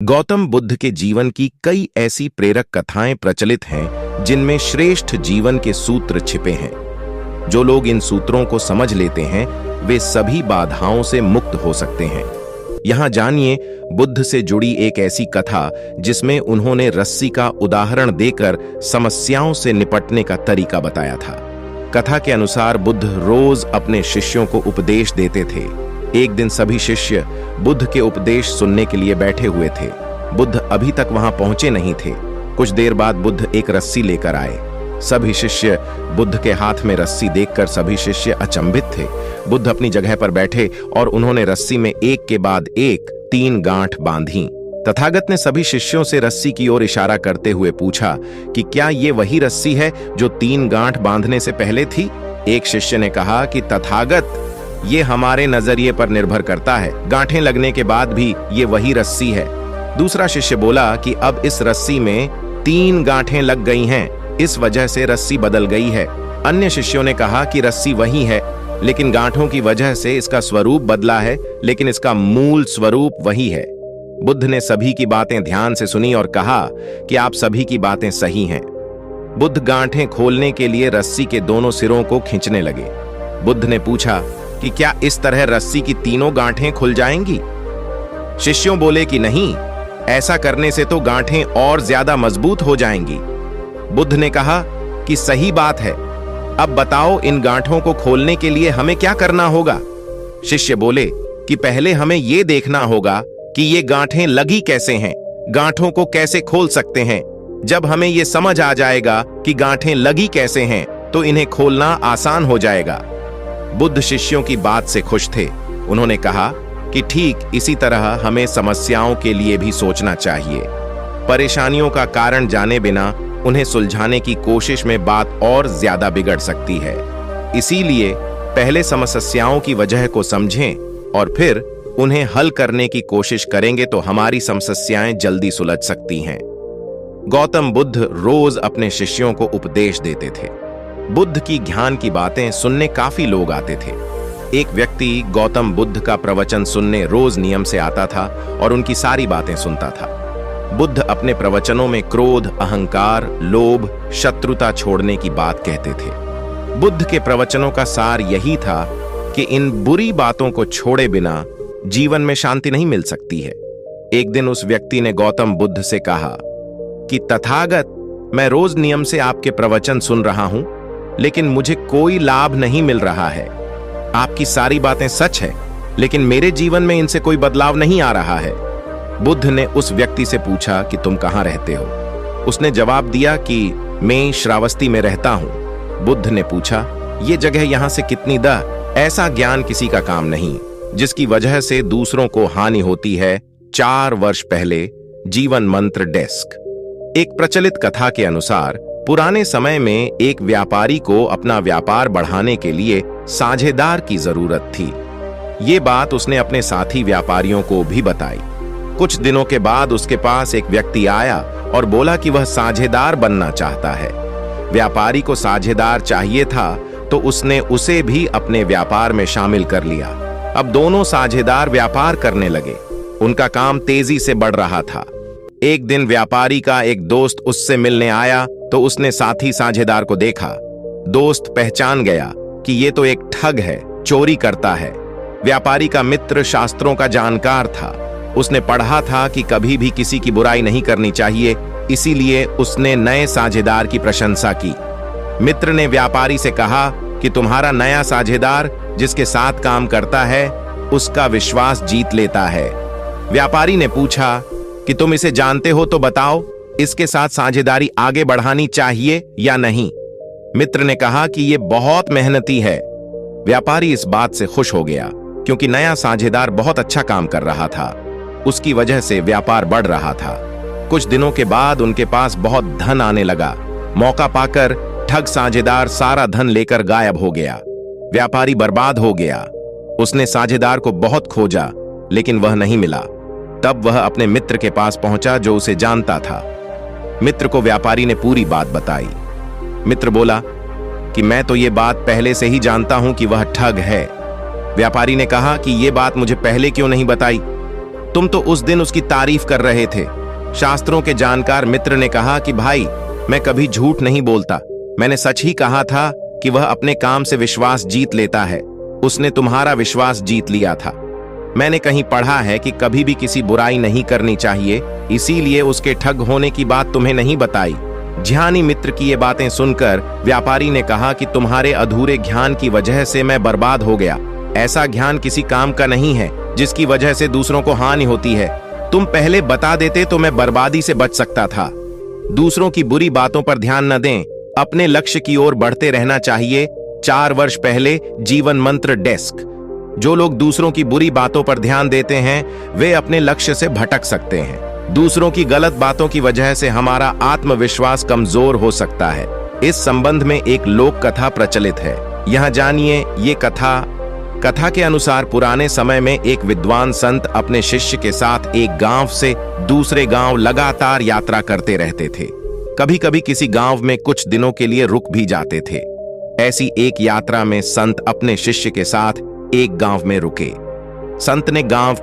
गौतम बुद्ध के जीवन की कई ऐसी प्रेरक कथाएं प्रचलित हैं जिनमें श्रेष्ठ जीवन के सूत्र छिपे हैं। जो लोग इन सूत्रों को समझ लेते हैं वे सभी बाधाओं से मुक्त हो सकते हैं। यहां जानिए बुद्ध से जुड़ी एक ऐसी कथा जिसमें उन्होंने रस्सी का उदाहरण देकर समस्याओं से निपटने का तरीका बताया था। कथा के अनुसार बुद्ध रोज अपने शिष्यों को उपदेश देते थे। एक दिन सभी शिष्य बुद्ध के उपदेश सुनने के लिए बैठे हुए थे। बुद्ध अभी तक वहां पहुंचे नहीं थे। कुछ देर बाद बुद्ध एक रस्सी लेकर आए। सभी शिष्य बुद्ध के हाथ में रस्सी देखकर सभी शिष्य अचंभित थे। बुद्ध अपनी जगह पर बैठे और उन्होंने रस्सी में एक के बाद एक 3 गांठ बांधी। तथागत ने सभी शिष्यों से रस्सी की ओर इशारा करते हुए पूछा कि क्या ये वही रस्सी है जो 3 गांठ बांधने से पहले थी? एक शिष्य ने कहा कि तथागत, ये हमारे नजरिए पर निर्भर करता है। गांठें लगने के बाद भी ये वही रस्सी है। दूसरा शिष्य बोला कि अब इस रस्सी में 3 गांठें लग गई हैं, इस वजह से रस्सी बदल गई है। अन्य शिष्यों ने कहा कि रस्सी वही है, लेकिन गांठों की वजह से इसका स्वरूप बदला है, लेकिन इसका मूल स्वरूप वही है। बुद्ध ने सभी की बातें ध्यान से सुनी और कहा कि आप सभी की बातें सही हैं। बुद्ध गांठें खोलने के लिए रस्सी के दोनों सिरों को खींचने लगे। बुद्ध ने पूछा कि क्या इस तरह रस्सी की तीनों गांठें खुल जाएंगी? शिष्यों बोले कि नहीं, ऐसा करने से तो गांठें और ज्यादा मजबूत हो जाएंगी। बुद्ध ने कहा कि सही बात है, अब बताओ इन गांठों को खोलने के लिए हमें क्या करना होगा? शिष्य बोले कि पहले हमें यह देखना होगा कि ये गांठें लगी कैसे हैं, गांठों को कैसे खोल सकते हैं। जब हमें यह समझ आ जाएगा कि गांठें लगी कैसे हैं तो इन्हें खोलना आसान हो जाएगा। बुद्ध शिष्यों की बात से खुश थे। उन्होंने कहा कि ठीक इसी तरह हमें समस्याओं के लिए भी सोचना चाहिए। परेशानियों का कारण जाने बिना उन्हें सुलझाने की कोशिश में बात और ज्यादा बिगड़ सकती है। इसीलिए पहले समस्याओं की वजह को समझें और फिर उन्हें हल करने की कोशिश करेंगे तो हमारी समस्याएं जल्दी सुलझ सकती हैं। गौतम बुद्ध रोज अपने शिष्यों को उपदेश देते थे। बुद्ध की ज्ञान की बातें सुनने काफी लोग आते थे। एक व्यक्ति गौतम बुद्ध का प्रवचन सुनने रोज नियम से आता था और उनकी सारी बातें सुनता था। बुद्ध अपने प्रवचनों में क्रोध, अहंकार, लोभ, शत्रुता छोड़ने की बात कहते थे। बुद्ध के प्रवचनों का सार यही था कि इन बुरी बातों को छोड़े बिना जीवन में शांति नहीं मिल सकती है। एक दिन उस व्यक्ति ने गौतम बुद्ध से कहा कि तथागत, मैं रोज नियम से आपके प्रवचन सुन रहा हूं, लेकिन मुझे कोई लाभ नहीं मिल रहा है। आपकी सारी बातें सच है, लेकिन मेरे जीवन में इनसे कोई बदलाव नहीं आ रहा है। बुद्ध ने उस व्यक्ति से पूछा कि तुम कहां रहते हो? उसने जवाब दिया कि मैं श्रावस्ती में रहता हूं। बुद्ध ने पूछा, ये जगह यहां से कितनी दूर? ऐसा ज्ञान किसी का काम नहीं जिसकी वजह से दूसरों को हानि होती है। 4 वर्ष पहले जीवन मंत्र डेस्क। एक प्रचलित कथा के अनुसार पुराने समय में एक व्यापारी को अपना व्यापार बढ़ाने के लिए साझेदार की जरूरत थी। ये बात उसने अपने साथी व्यापारियों को भी बताई। कुछ दिनों के बाद उसके पास एक व्यक्ति आया और बोला कि वह साझेदार बनना चाहता है। व्यापारी को साझेदार चाहिए था तो उसने उसे भी अपने व्यापार में शामिल कर लिया। अब दोनों साझेदार व्यापार करने लगे। उनका काम तेजी से बढ़ रहा था। एक दिन व्यापारी का एक दोस्त उससे मिलने आया तो उसने साथी साझेदार को देखा। दोस्त पहचान गया कि ये तो एक ठग है, चोरी करता है। व्यापारी का मित्र शास्त्रों का जानकार था। उसने पढ़ा था कि कभी भी किसी की बुराई नहीं करनी चाहिए, इसीलिए उसने नए साझेदार की प्रशंसा की। मित्र ने व्यापारी से कहा कि तुम्हारा नया साझेदार जिसके साथ काम करता है उसका विश्वास जीत लेता है। व्यापारी ने पूछा कि तुम इसे जानते हो तो बताओ, इसके साथ साझेदारी आगे बढ़ानी चाहिए या नहीं? मित्र ने कहा कि यह बहुत मेहनती है। व्यापारी इस बात से खुश हो गया क्योंकि नया साझेदार बहुत अच्छा काम कर रहा था। उसकी वजह से व्यापार बढ़ रहा था। कुछ दिनों के बाद उनके पास बहुत धन आने लगा। मौका पाकर ठग साझेदार सारा धन लेकर गायब हो गया। व्यापारी बर्बाद हो गया। उसने साझेदार को बहुत खोजा, लेकिन वह नहीं मिला। तब वह अपने मित्र के पास पहुंचा जो उसे जानता था। मित्र को व्यापारी ने पूरी बात बताई। मित्र बोला कि मैं तो ये बात पहले से ही जानता हूं कि वह ठग है। व्यापारी ने कहा कि यह बात मुझे पहले क्यों नहीं बताई? तुम तो उस दिन उसकी तारीफ कर रहे थे। शास्त्रों के जानकार मित्र ने कहा कि भाई, मैं कभी झूठ नहीं बोलता। मैंने सच ही कहा था कि वह अपने काम से विश्वास जीत लेता है। उसने तुम्हारा विश्वास जीत लिया था। मैंने कहीं पढ़ा है कि कभी भी किसी बुराई नहीं करनी चाहिए, इसीलिए उसके ठग होने की बात तुम्हें नहीं बताई। ज्ञानी मित्र की ये बातें सुनकर व्यापारी ने कहा कि तुम्हारे अधूरे ज्ञान की वजह से मैं बर्बाद हो गया। ऐसा ज्ञान किसी काम का नहीं है जिसकी वजह से दूसरों को हानि होती है। तुम पहले बता देते तो मैं बर्बादी से बच सकता था। दूसरों की बुरी बातों पर ध्यान न दें, अपने लक्ष्य की ओर बढ़ते रहना चाहिए। 4 वर्ष पहले जीवन मंत्र डेस्क। जो लोग दूसरों की बुरी बातों पर ध्यान देते हैं वे अपने लक्ष्य से भटक सकते हैं। दूसरों की गलत बातों की वजह से हमारा आत्मविश्वास कमजोर हो सकता है। इस संबंध में एक लोक कथा प्रचलित है, यहां जानिए ये कथा के अनुसार पुराने समय में एक विद्वान संत अपने शिष्य के साथ एक गांव से दूसरे गांव लगातार यात्रा करते रहते थे। कभी कभी किसी गांव में कुछ दिनों के लिए रुक भी जाते थे। ऐसी एक यात्रा में संत अपने शिष्य के साथ एक गांव में रुके। संत ने गांव